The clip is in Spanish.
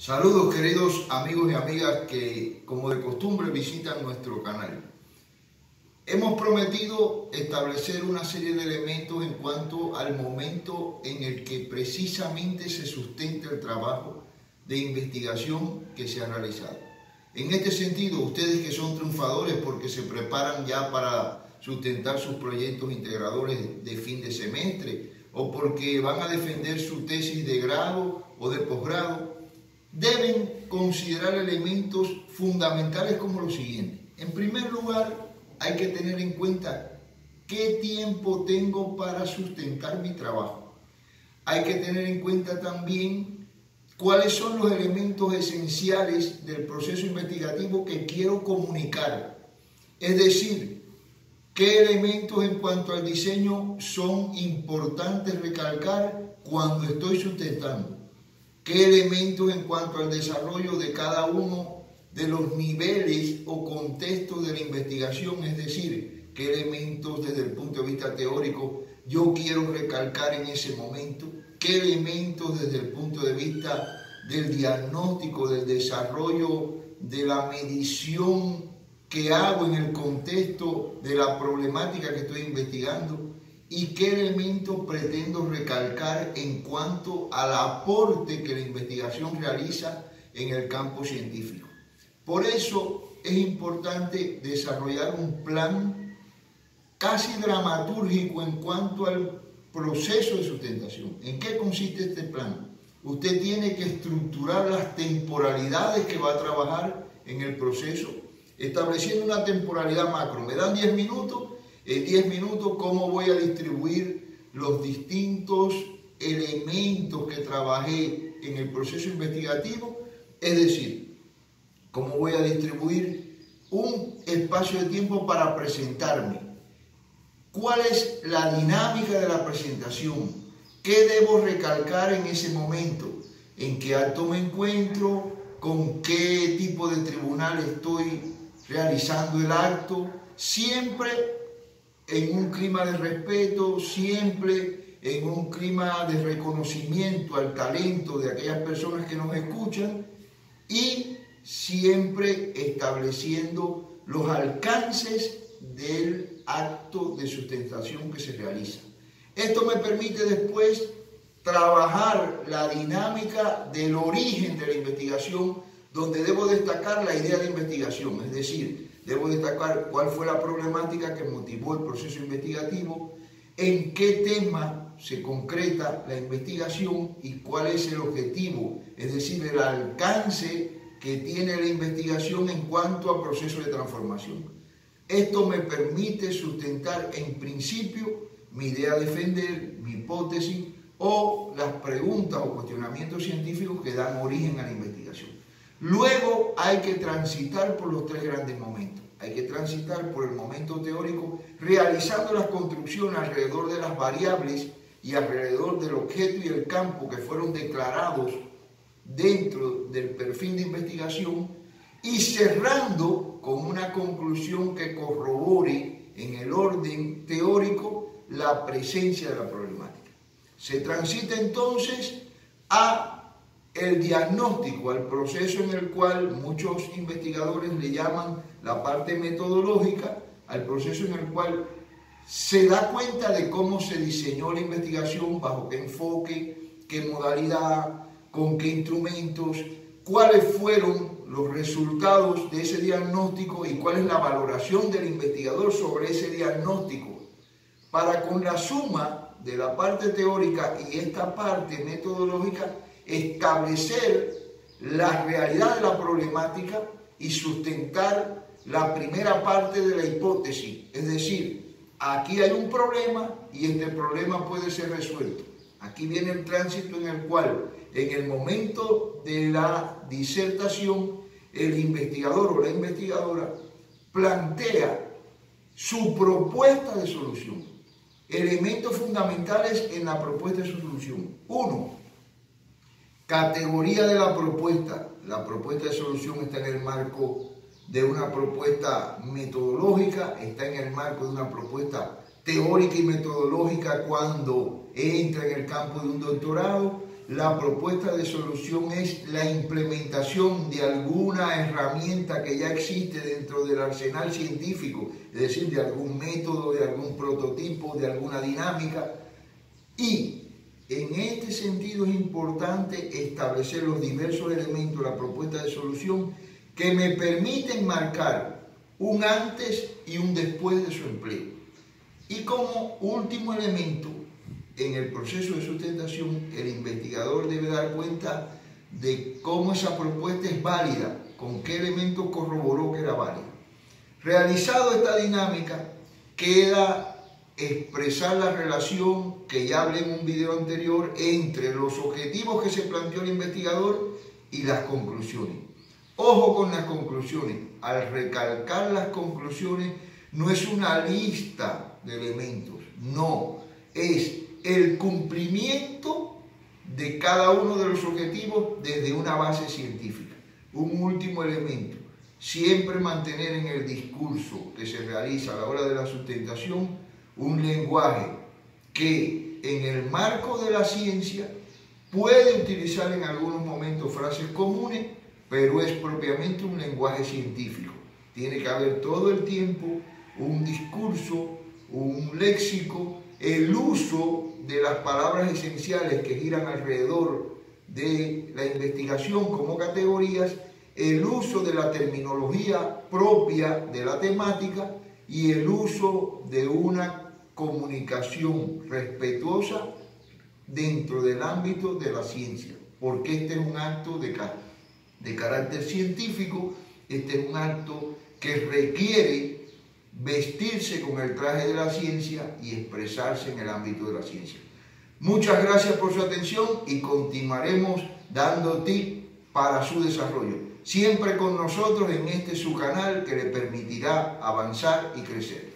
Saludos queridos amigos y amigas que como de costumbre visitan nuestro canal. Hemos prometido establecer una serie de elementos en cuanto al momento en el que precisamente se sustenta el trabajo de investigación que se ha realizado. En este sentido, ustedes que son triunfadores porque se preparan ya para sustentar sus proyectos integradores de fin de semestre o porque van a defender su tesis de grado o de posgrado, deben considerar elementos fundamentales como lo siguiente. En primer lugar, hay que tener en cuenta qué tiempo tengo para sustentar mi trabajo. Hay que tener en cuenta también cuáles son los elementos esenciales del proceso investigativo que quiero comunicar. Es decir, qué elementos en cuanto al diseño son importantes recalcar cuando estoy sustentando. ¿Qué elementos en cuanto al desarrollo de cada uno de los niveles o contextos de la investigación? Es decir, qué elementos desde el punto de vista teórico yo quiero recalcar en ese momento, qué elementos desde el punto de vista del diagnóstico, del desarrollo, de la medición que hago en el contexto de la problemática que estoy investigando, y qué elementos pretendo recalcar en cuanto al aporte que la investigación realiza en el campo científico. Por eso es importante desarrollar un plan casi dramatúrgico en cuanto al proceso de sustentación. ¿En qué consiste este plan? Usted tiene que estructurar las temporalidades que va a trabajar en el proceso, estableciendo una temporalidad macro. Me dan 10 minutos. En 10 minutos, ¿cómo voy a distribuir los distintos elementos que trabajé en el proceso investigativo? Es decir, ¿cómo voy a distribuir un espacio de tiempo para presentarme? ¿Cuál es la dinámica de la presentación? ¿Qué debo recalcar en ese momento? ¿En qué acto me encuentro? ¿Con qué tipo de tribunal estoy realizando el acto? Siempre en un clima de respeto, siempre en un clima de reconocimiento al talento de aquellas personas que nos escuchan y siempre estableciendo los alcances del acto de sustentación que se realiza. Esto me permite después trabajar la dinámica del origen de la investigación, donde debo destacar la idea de investigación, es decir, debo destacar cuál fue la problemática que motivó el proceso investigativo, en qué tema se concreta la investigación y cuál es el objetivo, es decir, el alcance que tiene la investigación en cuanto al proceso de transformación. Esto me permite sustentar en principio mi idea a defender, mi hipótesis o las preguntas o cuestionamientos científicos que dan origen a la investigación. Luego hay que transitar por los tres grandes momentos. Hay que transitar por el momento teórico, realizando las construcciones alrededor de las variables y alrededor del objeto y el campo que fueron declarados dentro del perfil de investigación, y cerrando con una conclusión que corrobore en el orden teórico la presencia de la problemática. Se transita entonces a el diagnóstico, al proceso en el cual muchos investigadores le llaman la parte metodológica, al proceso en el cual se da cuenta de cómo se diseñó la investigación, bajo qué enfoque, qué modalidad, con qué instrumentos, cuáles fueron los resultados de ese diagnóstico y cuál es la valoración del investigador sobre ese diagnóstico, para con la suma de la parte teórica y esta parte metodológica establecer la realidad de la problemática y sustentar la primera parte de la hipótesis, es decir, aquí hay un problema y este problema puede ser resuelto. Aquí viene el tránsito en el cual, en el momento de la disertación, el investigador o la investigadora plantea su propuesta de solución. Elementos fundamentales en la propuesta de solución. 1. Categoría de la propuesta. La propuesta de solución está en el marco de una propuesta metodológica, está en el marco de una propuesta teórica y metodológica cuando entra en el campo de un doctorado. la propuesta de solución es la implementación de alguna herramienta que ya existe dentro del arsenal científico, es decir, de algún método, de algún prototipo, de alguna dinámica. Y en este sentido es importante establecer los diversos elementos de la propuesta de solución que me permiten marcar un antes y un después de su empleo. Y como último elemento, en el proceso de sustentación, el investigador debe dar cuenta de cómo esa propuesta es válida, con qué elementos corroboró que era válida. Realizado esta dinámica, queda expresar la relación que ya hablé en un video anterior entre los objetivos que se planteó el investigador y las conclusiones. Ojo con las conclusiones. Al recalcar las conclusiones, no es una lista de elementos, no, es el cumplimiento de cada uno de los objetivos desde una base científica. Un último elemento, siempre mantener en el discurso que se realiza a la hora de la sustentación un lenguaje que en el marco de la ciencia puede utilizar en algunos momentos frases comunes, pero es propiamente un lenguaje científico. Tiene que haber todo el tiempo un discurso, un léxico, el uso de las palabras esenciales que giran alrededor de la investigación como categorías, el uso de la terminología propia de la temática y el uso de una comunicación respetuosa dentro del ámbito de la ciencia, porque este es un acto de carácter científico, este es un acto que requiere vestirse con el traje de la ciencia y expresarse en el ámbito de la ciencia. Muchas gracias por su atención y continuaremos dando tips para su desarrollo. Siempre con nosotros en este su canal que le permitirá avanzar y crecer.